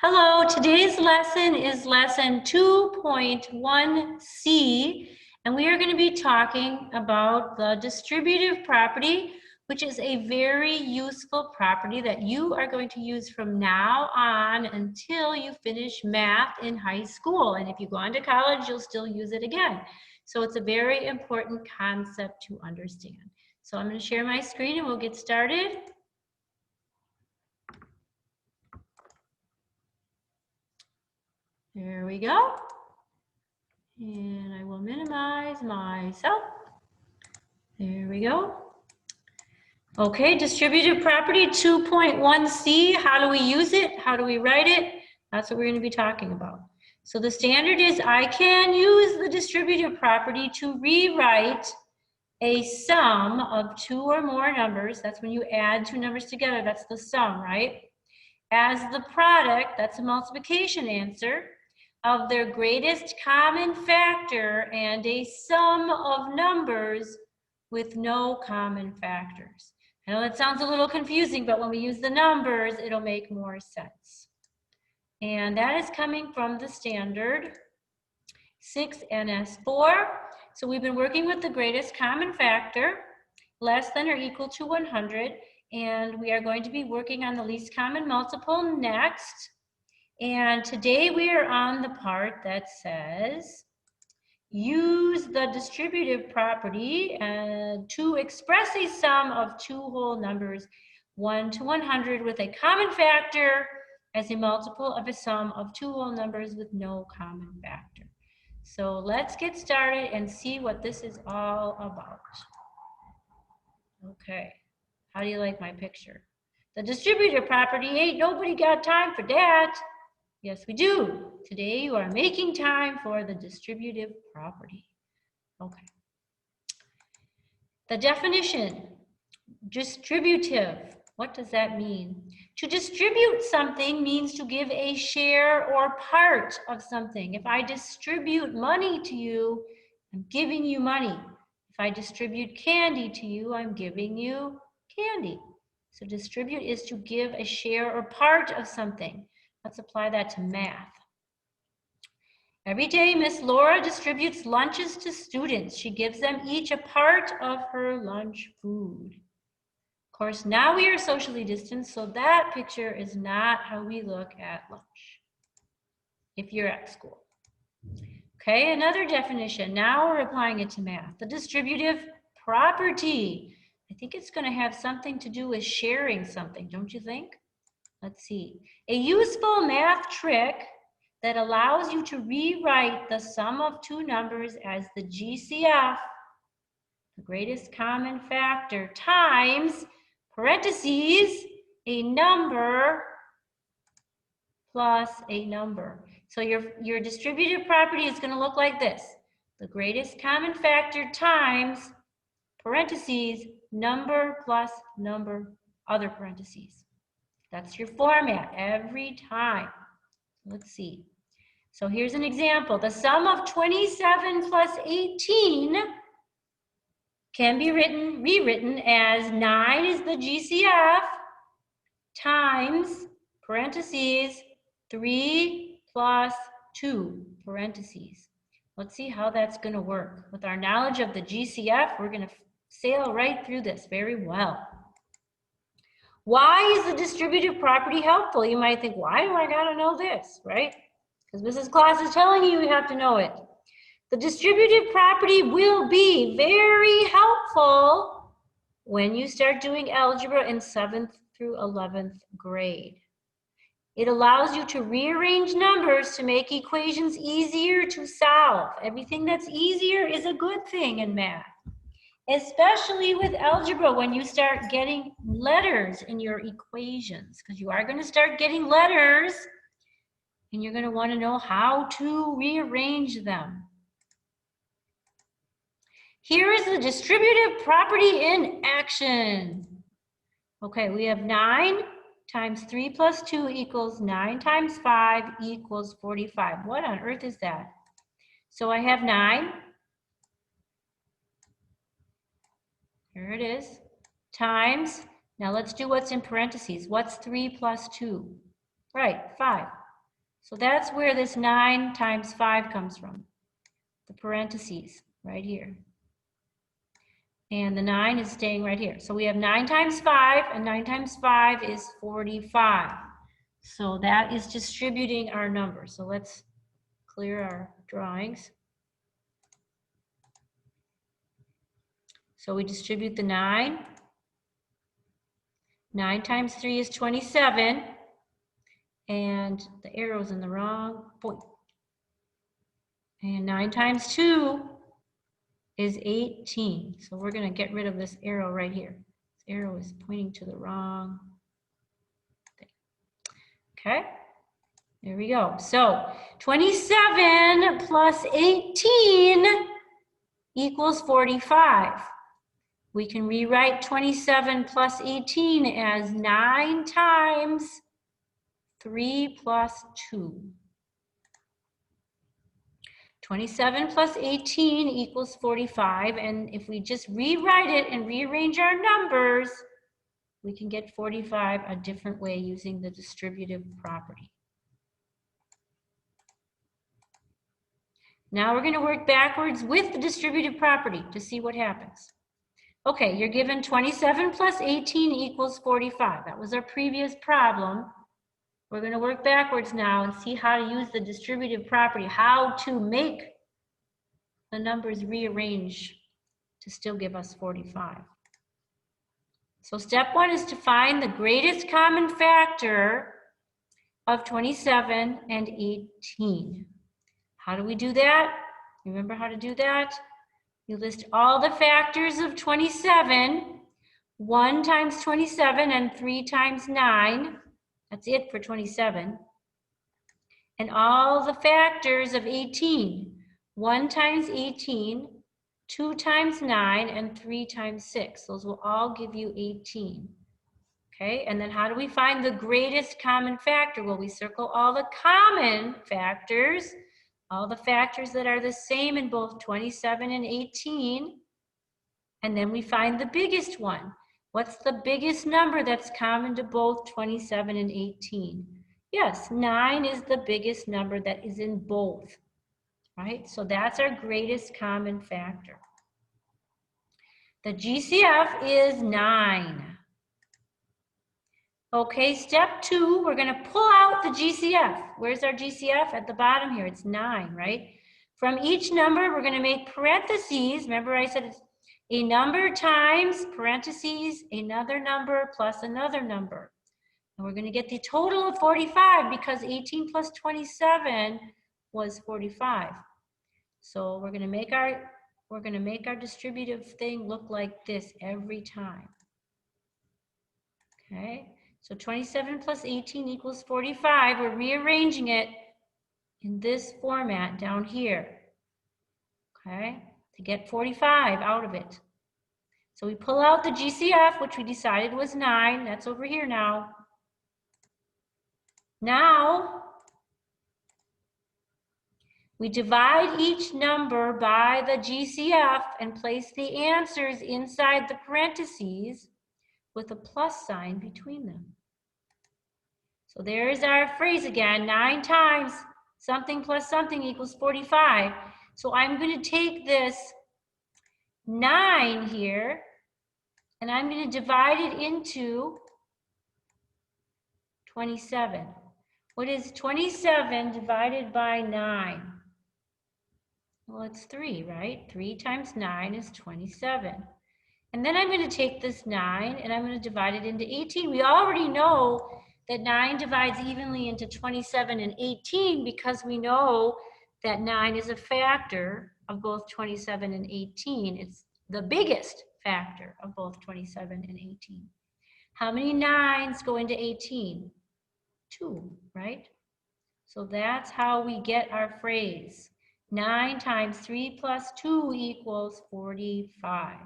Hello, today's lesson is lesson 2.1c, and we are going to be talking about the distributive property, which is a very useful property that you are going to use from now on until you finish math in high school. And if you go on to college, you'll still use it again. So it's a very important concept to understand. So I'm going to share my screen and we'll get started. There we go. And I will minimize myself. There we go. Okay, distributive property 2.1c. How do we use it? How do we write it? That's what we're going to be talking about. So the standard is I can use the distributive property to rewrite a sum of two or more numbers. That's when you add two numbers together. That's the sum, right? As the product, that's a multiplication answer, of their greatest common factor and a sum of numbers with no common factors. I know that sounds a little confusing, but when we use the numbers, it'll make more sense. And that is coming from the standard 6NS4. So we've been working with the greatest common factor, less than or equal to 100, and we are going to be working on the least common multiple next. And today we are on the part that says, use the distributive property to express a sum of two whole numbers, 1 to 100, with a common factor as a multiple of a sum of two whole numbers with no common factor. So let's get started and see what this is all about. Okay, how do you like my picture? The distributive property, ain't nobody got time for that. Yes, we do. Today you are making time for the distributive property. Okay. The definition, distributive. What does that mean? To distribute something means to give a share or part of something. If I distribute money to you, I'm giving you money. If I distribute candy to you, I'm giving you candy. So distribute is to give a share or part of something. Let's apply that to math. Every day, Miss Laura distributes lunches to students. She gives them each a part of her lunch food. Of course, now we are socially distanced, so that picture is not how we look at lunch if you're at school. Okay, another definition. Now we're applying it to math. The distributive property. I think it's going to have something to do with sharing something, don't you think? Let's see. A useful math trick that allows you to rewrite the sum of two numbers as the GCF, the greatest common factor, times, parentheses, a number plus a number. So your distributive property is going to look like this. The greatest common factor times, parentheses, number plus number, other parentheses. That's your format every time. Let's see. So here's an example. The sum of 27 plus 18 can be rewritten as 9 is the GCF times, parentheses, 3 plus 2, parentheses. Let's see how that's going to work. With our knowledge of the GCF, we're going to sail right through this very well. Why is the distributive property helpful? You might think, why do I gotta know this, right? Because Mrs. Claus is telling you have to know it. The distributive property will be very helpful when you start doing algebra in 7th through 11th grade. It allows you to rearrange numbers to make equations easier to solve. Everything that's easier is a good thing in math. Especially with algebra, when you start getting letters in your equations, because you are going to start getting letters and you're going to want to know how to rearrange them. Here is the distributive property in action. Okay, we have 9 times 3 plus 2 equals 9 times 5 equals 45. What on earth is that? So I have 9. Here it is, times, now let's do what's in parentheses. What's 3 plus 2? Right, 5. So that's where this 9 times 5 comes from, the parentheses right here. And the 9 is staying right here. So we have 9 times 5, and 9 times 5 is 45. So that is distributing our number. So let's clear our drawings. So we distribute the 9. 9 times 3 is 27. And the arrow's in the wrong point. And 9 times 2 is 18. So we're going to get rid of this arrow right here. This arrow is pointing to the wrong thing. Okay, there we go. So 27 plus 18 equals 45. We can rewrite 27 plus 18 as 9 times 3 plus 2. 27 plus 18 equals 45, and if we just rewrite it and rearrange our numbers, we can get 45 a different way using the distributive property. Now we're going to work backwards with the distributive property to see what happens. Okay, you're given 27 plus 18 equals 45. That was our previous problem. We're going to work backwards now and see how to use the distributive property, how to make the numbers rearrange to still give us 45. So step 1 is to find the greatest common factor of 27 and 18. How do we do that? Remember how to do that? You list all the factors of 27, 1 times 27 and 3 times 9. That's it for 27. And all the factors of 18, 1 times 18, 2 times 9, and 3 times 6. Those will all give you 18. Okay, and then how do we find the greatest common factor? Well, we circle all the common factors, all the factors that are the same in both 27 and 18, and then we find the biggest one. What's the biggest number that's common to both 27 and 18? Yes, 9 is the biggest number that is in both, right? So that's our greatest common factor. The GCF is 9. Okay, step 2, we're going to pull out the GCF. Where's our GCF? At the bottom here, it's 9, right? From each number, we're going to make parentheses. Remember I said it's a number times parentheses, another number plus another number. And we're going to get the total of 45 because 18 plus 27 was 45. So we're going to make our distributive thing look like this every time. Okay? So 27 plus 18 equals 45. We're rearranging it in this format down here. Okay? To get 45 out of it. So we pull out the GCF, which we decided was 9. That's over here now. Now, we divide each number by the GCF and place the answers inside the parentheses with a plus sign between them. So there's our phrase again, 9 times something plus something equals 45. So I'm going to take this 9 here, and I'm going to divide it into 27. What is 27 divided by 9? Well, it's 3, right? 3 times 9 is 27. And then I'm going to take this 9 and I'm going to divide it into 18. We already know that 9 divides evenly into 27 and 18 because we know that 9 is a factor of both 27 and 18. It's the biggest factor of both 27 and 18. How many 9s go into 18? 2, right? So that's how we get our phrase. 9 times 3 plus 2 equals 45.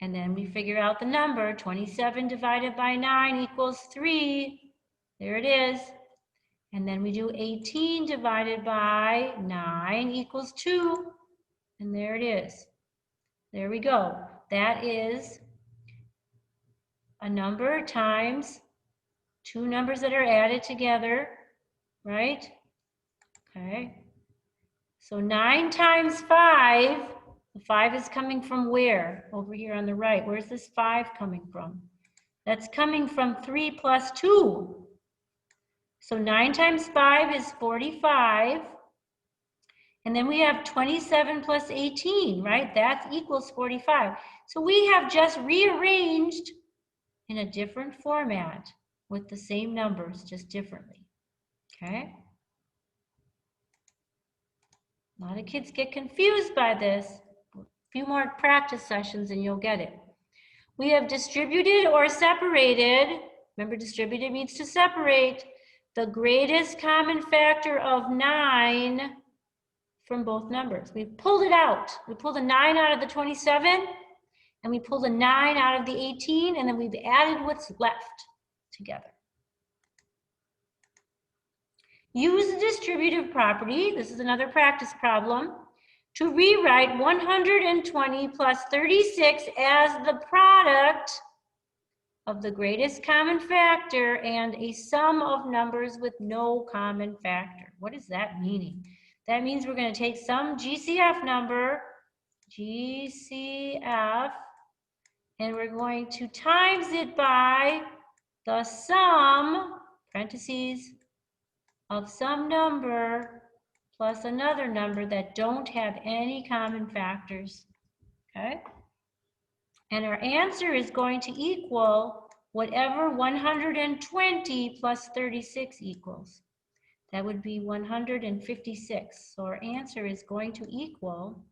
And then we figure out the number. 27 divided by 9 equals 3. There it is. And then we do 18 divided by 9 equals 2. And there it is. There we go. That is a number times two numbers that are added together, right? Okay. So 9 times 5, the 5 is coming from where? Over here on the right. Where's this 5 coming from? That's coming from 3 plus 2. So 9 times 5 is 45. And then we have 27 plus 18, right? That equals 45. So we have just rearranged in a different format with the same numbers, just differently, okay? A lot of kids get confused by this. A few more practice sessions and you'll get it. We have distributed or separated. Remember, distributed means to separate the greatest common factor of 9 from both numbers. We've pulled it out. We pulled a 9 out of the 27, and we pulled a 9 out of the 18, and then we've added what's left together. Use the distributive property, this is another practice problem, to rewrite 120 plus 36 as the product of the greatest common factor and a sum of numbers with no common factor. What is that meaning? That means we're going to take some GCF number, GCF, and we're going to times it by the sum, parentheses, of some number plus another number that don't have any common factors, okay? And our answer is going to equal whatever 120 plus 36 equals. That would be 156. So our answer is going to equal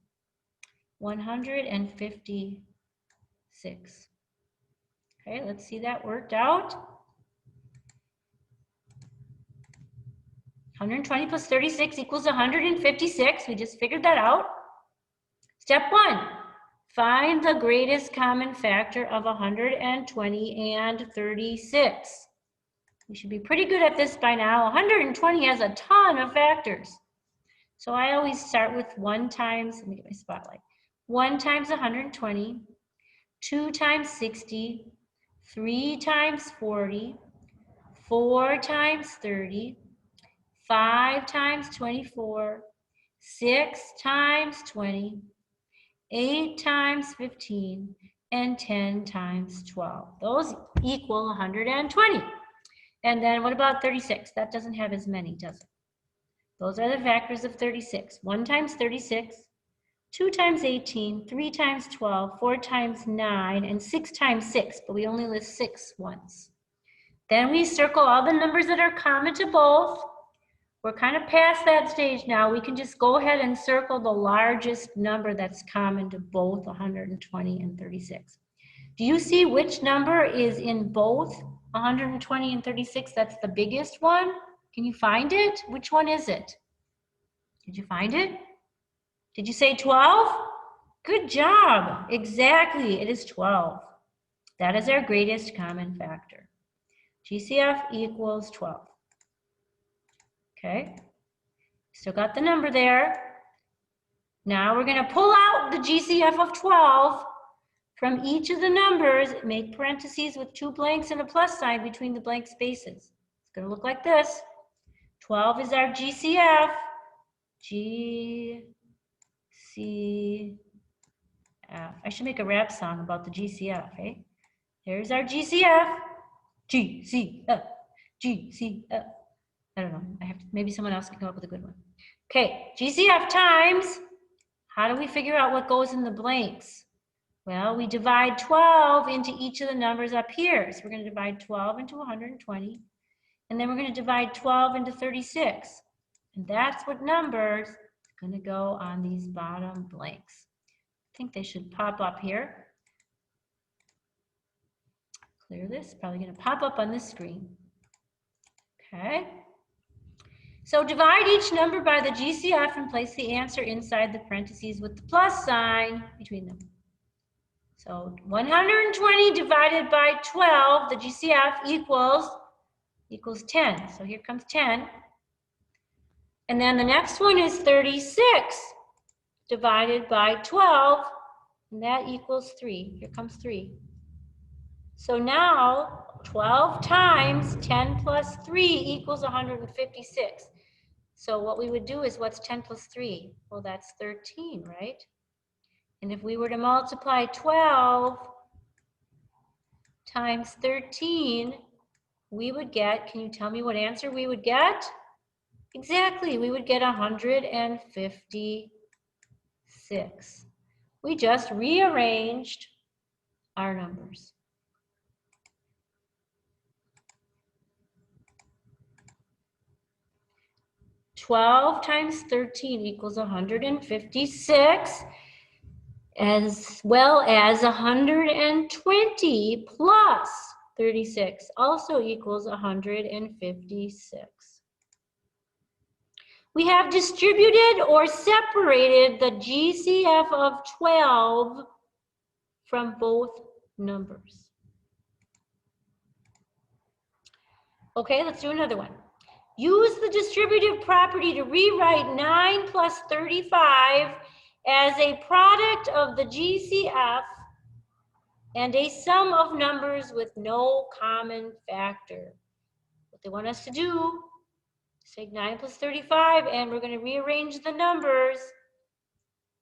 156. Okay, let's see that worked out. 120 plus 36 equals 156. We just figured that out. Step 1, find the greatest common factor of 120 and 36. We should be pretty good at this by now. 120 has a ton of factors. So I always start with 1 times, let me get my spotlight. 1 times 120, 2 times 60, 3 times 40, 4 times 30, 5 times 24, 6 times 20, 8 times 15, and 10 times 12. Those equal 120. And then what about 36? That doesn't have as many, does it? Those are the factors of 36. 1 times 36, 2 times 18, 3 times 12, 4 times 9, and 6 times 6, but we only list 6 once. Then we circle all the numbers that are common to both. We're kind of past that stage now. We can just go ahead and circle the largest number that's common to both 120 and 36. Do you see which number is in both 120 and 36? That's the biggest one. Can you find it? Which one is it? Did you find it? Did you say 12? Good job. Exactly, it is 12. That is our greatest common factor. GCF equals 12. Okay, still got the number there. Now we're going to pull out the GCF of 12 from each of the numbers, make parentheses with 2 blanks and a plus sign between the blank spaces. It's going to look like this. 12 is our GCF. GCF. I should make a rap song about the GCF, eh? There's our GCF. GCF. GCF. I don't know. Maybe someone else can come up with a good one. Okay, GCF times. How do we figure out what goes in the blanks? Well, we divide 12 into each of the numbers up here. So we're going to divide 12 into 120. And then we're going to divide 12 into 36. And that's what numbers are going to go on these bottom blanks. I think they should pop up here. Clear this. Probably going to pop up on this screen. Okay. So divide each number by the GCF and place the answer inside the parentheses with the plus sign between them. So 120 divided by 12, the GCF equals 10. So here comes 10. And then the next one is 36 divided by 12, and that equals 3. Here comes 3. So now 12 times 10 plus 3 equals 156. So what we would do is, what's 10 plus 3? Well, that's 13, right? And if we were to multiply 12 times 13, we would get, can you tell me what answer we would get? Exactly, we would get 156. We just rearranged our numbers. Twelve times 13 equals 156, as well as 120 plus 36 also equals 156. We have distributed or separated the GCF of 12 from both numbers. Okay, let's do another one. Use the distributive property to rewrite 9 plus 35 as a product of the GCF and a sum of numbers with no common factor. What they want us to do is take 9 plus 35 and we're going to rearrange the numbers.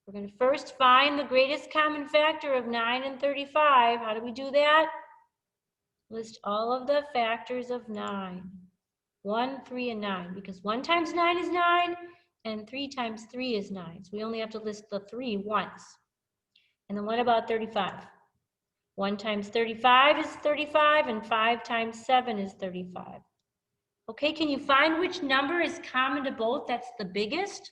We're going to first find the greatest common factor of 9 and 35. How do we do that? List all of the factors of 9. 1, 3, and 9, because 1 times 9 is 9, and 3 times 3 is 9. So we only have to list the 3 once. And then what about 35? 1 times 35 is 35, and 5 times 7 is 35. Okay, can you find which number is common to both? That's the biggest.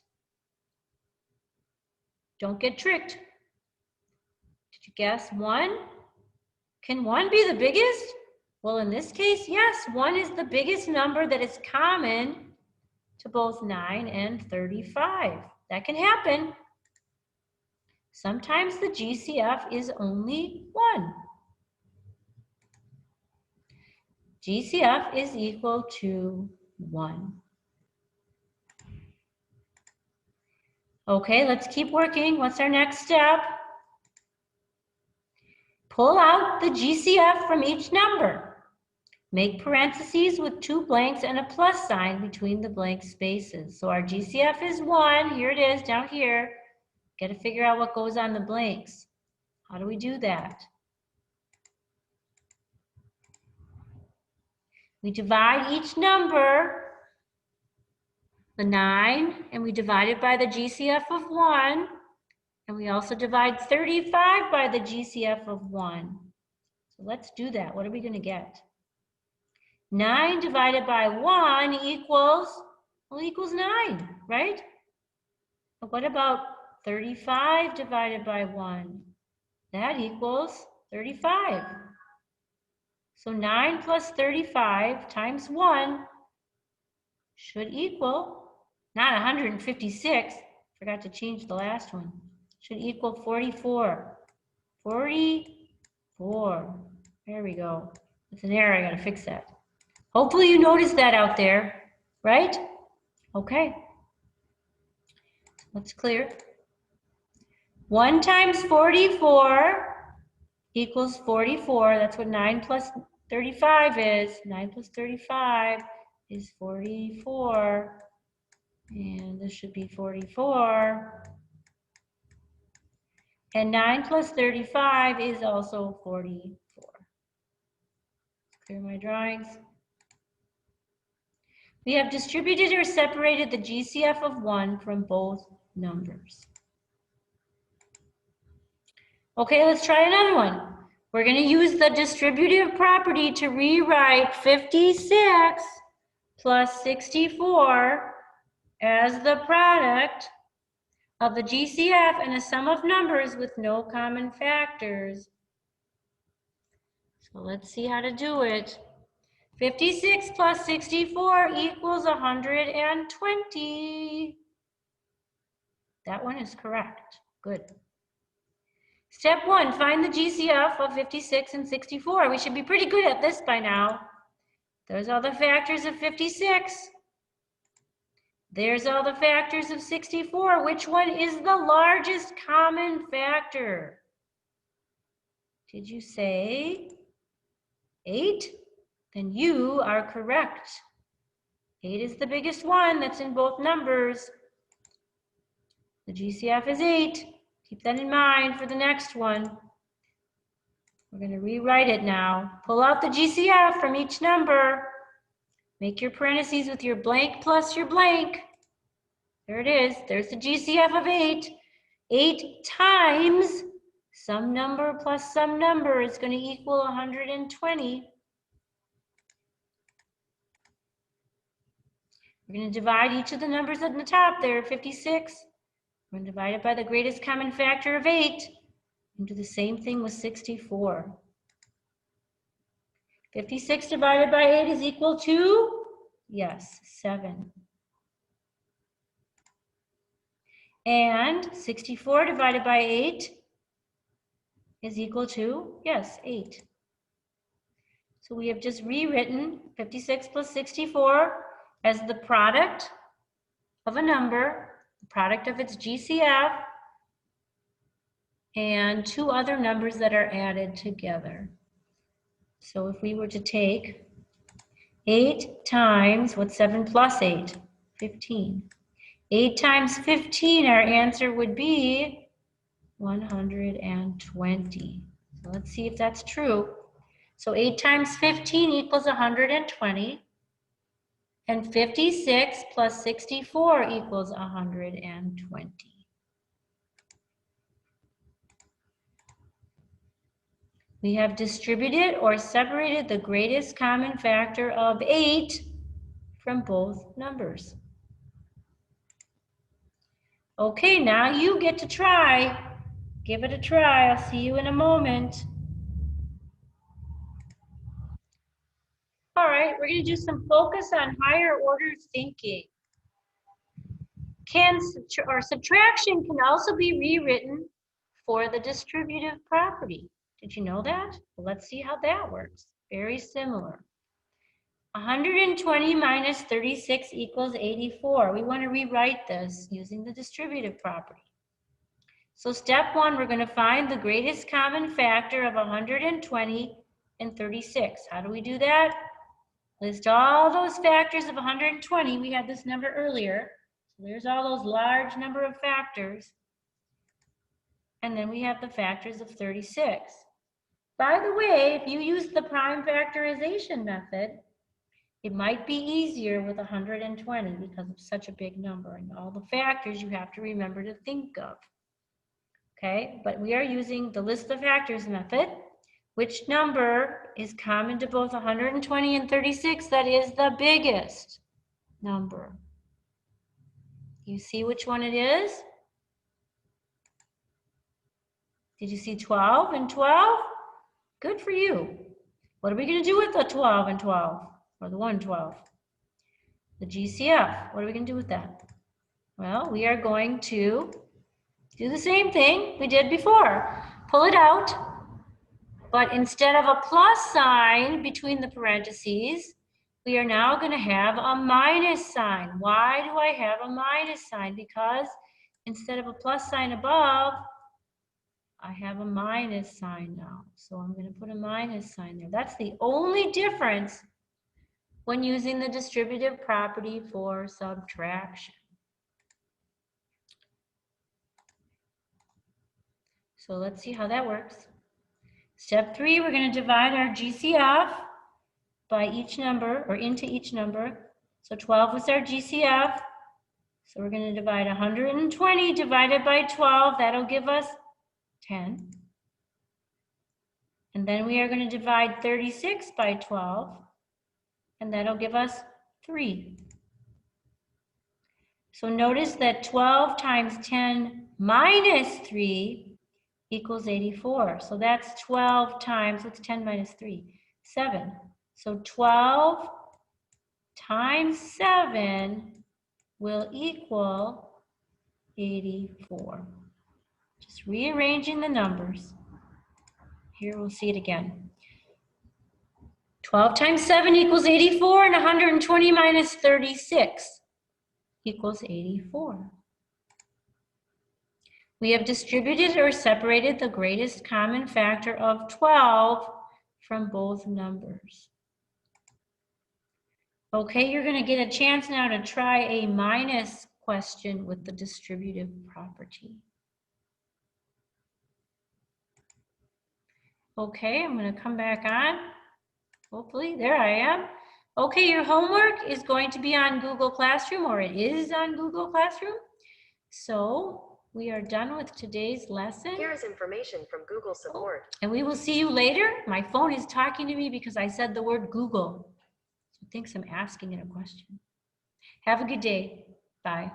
Don't get tricked. Did you guess 1? Can 1 be the biggest? Well, in this case, yes, 1 is the biggest number that is common to both 9 and 35. That can happen. Sometimes the GCF is only 1. GCF is equal to 1. Okay, let's keep working. What's our next step? Pull out the GCF from each number. Make parentheses with 2 blanks and a plus sign between the blank spaces. So our GCF is 1. Here it is, down here. Got to figure out what goes on the blanks. How do we do that? We divide each number, the 9, and we divide it by the GCF of 1. And we also divide 35 by the GCF of 1. So let's do that. What are we going to get? 9 divided by 1 equals, well, equals 9, right? But what about 35 divided by 1? That equals 35. So 9 plus 35 times 1 should equal, not 156, forgot to change the last one, should equal 44. 44. There we go. It's an error, I gotta fix that. Hopefully you noticed that out there, right? Okay. That's clear. 1 times 44 equals 44. That's what 9 plus 35 is. 9 plus 35 is 44. And this should be 44. And 9 plus 35 is also 44. Clear my drawings. We have distributed or separated the GCF of 1 from both numbers. Okay, let's try another one. We're going to use the distributive property to rewrite 56 plus 64 as the product of the GCF and a sum of numbers with no common factors. So let's see how to do it. 56 plus 64 equals 120. That one is correct. Good. Step 1, find the GCF of 56 and 64. We should be pretty good at this by now. There's all the factors of 56. There's all the factors of 64. Which one is the largest common factor? Did you say 8? Then you are correct. 8 is the biggest one that's in both numbers. The GCF is 8. Keep that in mind for the next one. We're going to rewrite it now. Pull out the GCF from each number. Make your parentheses with your blank plus your blank. There it is. There's the GCF of 8. 8 times some number plus some number is going to equal 120. We're going to divide each of the numbers at the top there, 56. We're going to divide it by the greatest common factor of 8. And do the same thing with 64. 56 divided by 8 is equal to, yes, 7. And 64 divided by 8 is equal to, yes, 8. So we have just rewritten 56 plus 64 as the product of a number, the product of its GCF, and two other numbers that are added together. So if we were to take 8 times, what's 7 plus 8? 15. 8 times 15, our answer would be 120. So let's see if that's true. So 8 times 15 equals 120. And 56 plus 64 equals 120. We have distributed or separated the greatest common factor of 8 from both numbers. Okay, now you get to try. Give it a try. I'll see you in a moment. All right, we're going to do some focus on higher order thinking. Subtraction can also be rewritten for the distributive property. Did you know that? Well, let's see how that works. Very similar. 120 minus 36 equals 84. We want to rewrite this using the distributive property. So step 1, we're going to find the greatest common factor of 120 and 36. How do we do that? List all those factors of 120. We had this number earlier. So there's all those large number of factors. And then we have the factors of 36. By the way, if you use the prime factorization method, it might be easier with 120 because of such a big number and all the factors you have to remember to think of. Okay, but we are using the list of factors method. Which number is common to both 120 and 36? That is the biggest number. You see which one it is? Did you see 12 and 12? Good for you. What are we going to do with the 12 and 12? Or the 112? The GCF. What are we going to do with that? Well, we are going to do the same thing we did before. Pull it out, but instead of a plus sign between the parentheses, we are now going to have a minus sign. Why do I have a minus sign? Because instead of a plus sign above, I have a minus sign now. So I'm going to put a minus sign there. That's the only difference when using the distributive property for subtraction. So let's see how that works. Step 3, we're going to divide our GCF by each number, or into each number. So 12 was our GCF. So we're going to divide 120 divided by 12. That'll give us 10. And then we are going to divide 36 by 12. And that'll give us 3. So notice that 12 times 10 minus 3 equals 84. So that's 12 times, what's 10 minus 3? 7. So 12 times 7 will equal 84. Just rearranging the numbers. Here we'll see it again. 12 times 7 equals 84, and 120 minus 36 equals 84. We have distributed or separated the greatest common factor of 12 from both numbers. Okay, you're going to get a chance now to try a minus question with the distributive property. Okay, I'm going to come back on. Hopefully, there I am. Okay, your homework is going to be on Google Classroom, or it is on Google Classroom. So we are done with today's lesson. Here is information from Google support. And we will see you later. My phone is talking to me because I said the word Google. So it thinks I'm asking it a question. Have a good day. Bye.